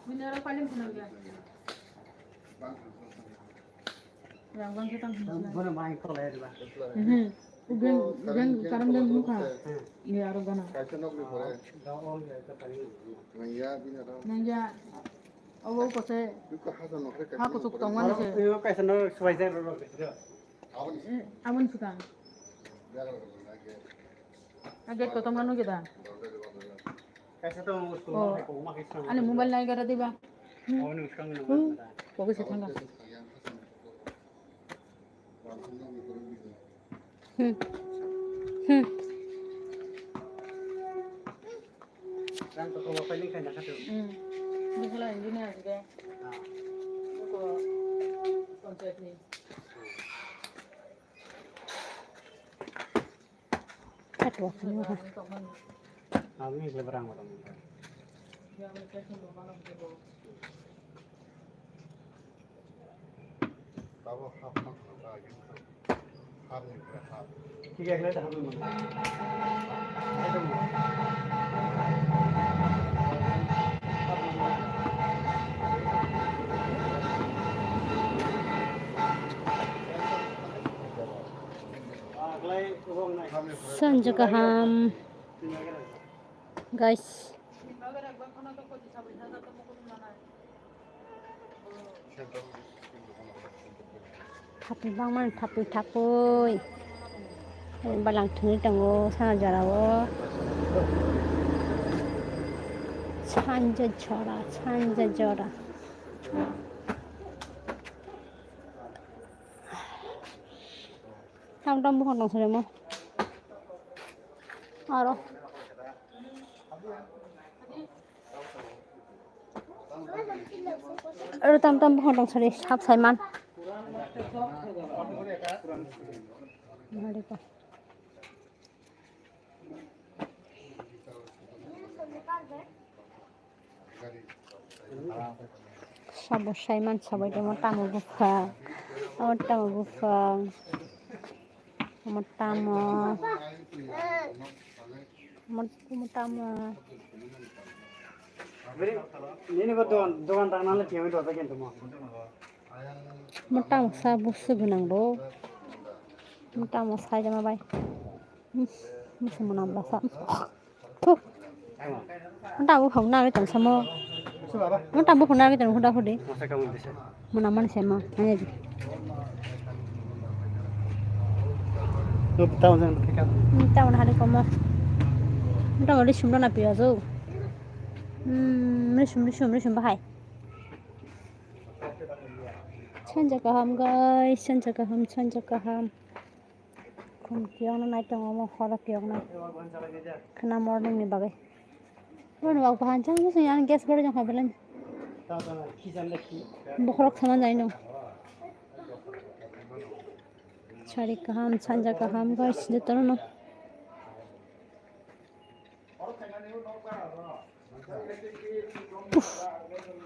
Mineral paling tenaga. Yang bang kita Mana main kalau ya bang? Ugan karam dan muka. Iya arugana. Nanya. Oh kose. Aku suka tongwan sih. Iyo kayak seneng sesuai Amun suka. Agak kotong lanu kita. Kayak satu sekolah aku makin seneng. Ane mobile naik gara tiba. Oh ini sekarang nggak. Fokus itu enggak. Kan toko apa ini kan satu. Bisa lah ini nih juga. Toko konsep nih. Aduh, kenapa? Ini lebarang orang. Tiga kali dah habis. Sanjagaham, guys. Tapi bang man tapi takoi. Balang tuni tango sana jarawo. Sanja jora. Tam bukan dong sudah mau. Aro. Tam bukan dong sudah sab Saiman. Mari pa. Sabo Saiman sabo itu mau tamu buka. Matamu. Ini doan tangan lagi yang itu apa gitu mau? Matamu sabu segunang do. Matamu saja mah bay. Masa menambah sa. Tuh. Matamu không nào cái sama. Matamu không nào cái huda hudi. Masa kamu bisa? Menaman sama. Hanya gitu. Tuh tahu jangan mereka. Tahu nak ada kamu. Tahu ada sumber nak pilih tu. Sumber bahaya. Sanjagaham guys, sanjagaham. Kum kiong na naik tengok mau khara kiong na. Kena morning ni bagai. Mana waktu panjang tu senyap gas baru jangan belan. Tahu kisah lagi. Bukrok sama jain dong. Cari kaham, sanjagaham guys, dia tahu no.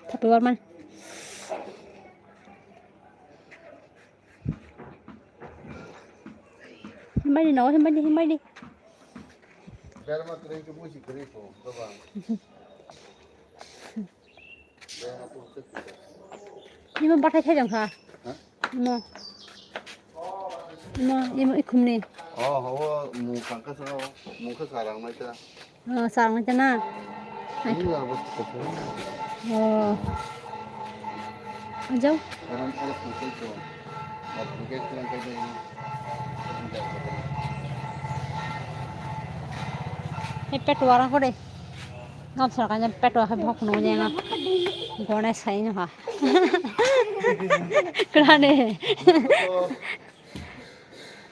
Tapi warman. Himbay di. Biar mah kering ke musik keriput, bang. Ini mau pakai cedang kah? Mau. Ini mau ikum nih. Oh, muka sarang macam. Sarang macam mana? Ini lah bos kecil. Oh. Ajau. Sekarang ada pusing tu. Tapi kita yang kerja ini. Pet warna kau deh. Ngap sarakannya pet warna bok nunggunya na. Gona sain ha. Kerana.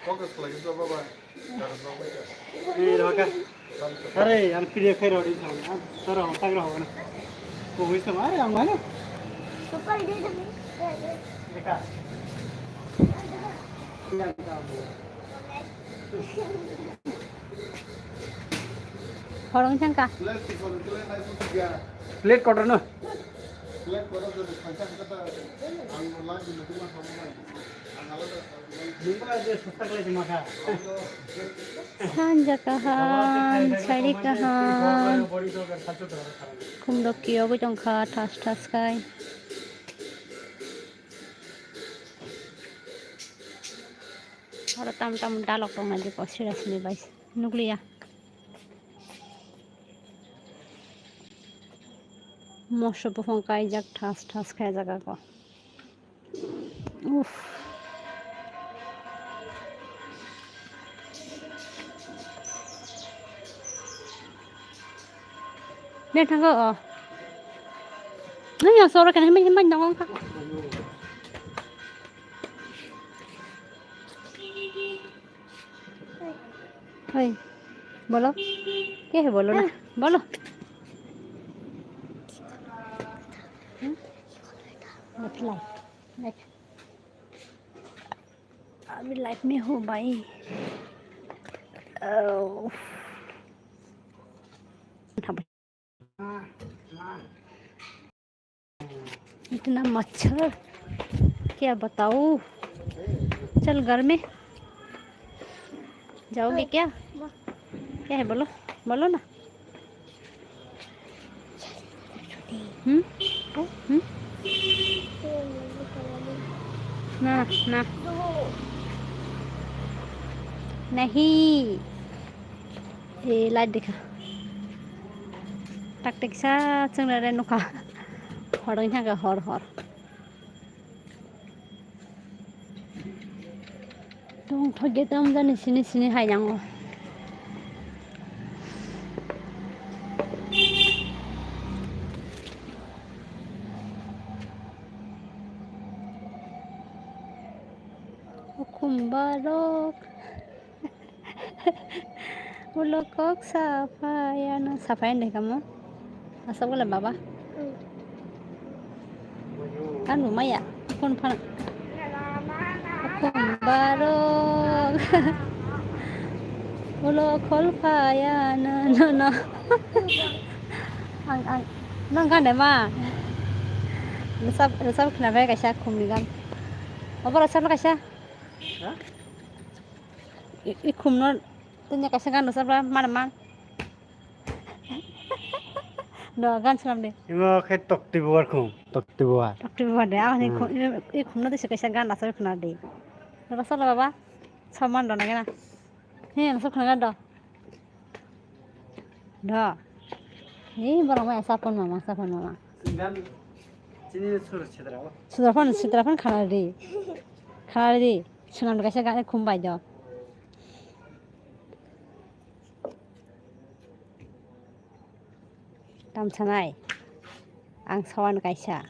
Fokus lagi tu apa? Ini dah अरे यार प्रिय खैर और इस हम sir हम तक रहो ना वो भी समारे हम ना सुपर दे दे देखा Horong changka. Plate si kalau plate naik pun tiga. Plate কত না Plate kalau tu kancah kata, ang lagi nanti mah sama lagi. Ang alat নিবা যে সস্তা করে মাখা Sanja kaham, sari kaham. বড়ি তো খাচ্ছো তো খারাপ Kumdo kiyo ko jong kha tas tas kai. Ora tam tam dalok tong na di ko siras ni bais. Nuklia. Mosho pofong kai jak tas tas kai jaga ko. Uff. Nên thằng gỡ nó nhỏ sâu ra cái này mình đóng không? Ơi, bolo, cái gì bolo này, bolo. Một lại, lại, mình lại mê hồ bay. इतना मच्छर क्या बताऊं चल घर में जाओगे क्या क्या है बोलो बोलो ना ना ना नहीं ये लाइट दिखा टक टक सा चंगला रे नुका हरं थांगा हर हर dong thage tam jani sini sini hai yang kumbarok ulokok sapayana sapayan deh kamu asal boleh baba kan lumayan pun pan kumbarok ulokol payana no ang nang kan deh mah resap kenapa ya kasih kumligan apa resap lo kasih kumno tunya kasih kan resap lah mana man Đồ gan xem đi. 이거 개 떡띠부가 콩 떡띠부가 Dokter deh, ah ni kumno tu sekarang gan asal kena deh. Lepas tu lah bapa, saman dah nak ni asal kena gan dah. Dah. Ni barang mana sapon mama. 난 진이 소리 치더라고 Sudrapan kena deh. Senang kasih gan kumbai dah. Tam sanai, ang sawan kaisa,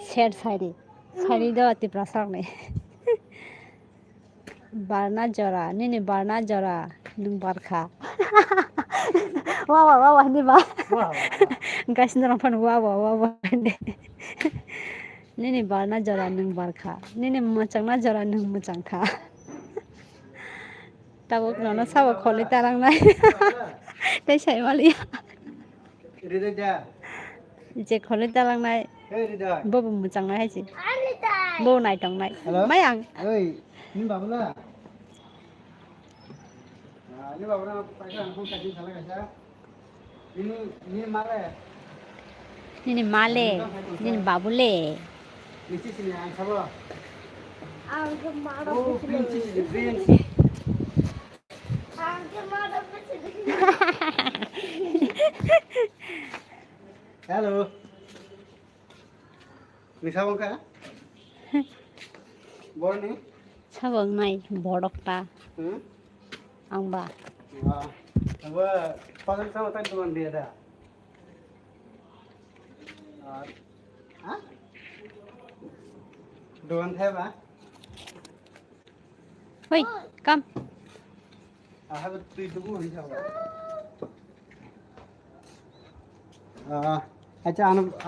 share sari do ati prasak nih. Barna jora, ni barna jora, nung barkha. Wah ni bah. Guys ni orang pun wah ni. Ni barna jora nung barkha, ni macang na jora nung macang kha. Tahu kenapa sahaja kholi tarang nai. Tapi saya malah. 리더자 이제 걸릴 때랑 날 헤이 리더 뭐 무장 날 하지 뭐 나이 정 나이 마양 에이 님 바보라 님 바보라 빨리 한 번까지 살아가자 님 말해 니는 말래 니는 바불래 미치시네 안 잡아 Angke marah 오 betul. 프린치 Angke marah betul. Halo. Bisa bangka? Boleh nih? 사방 나이 버럭다 앙바 Wah, coba pasang sama teman dia dah. Hah? Doan thép á? 호이 깜 Hai bên tùy đúng rồi sao? Hai cha ăn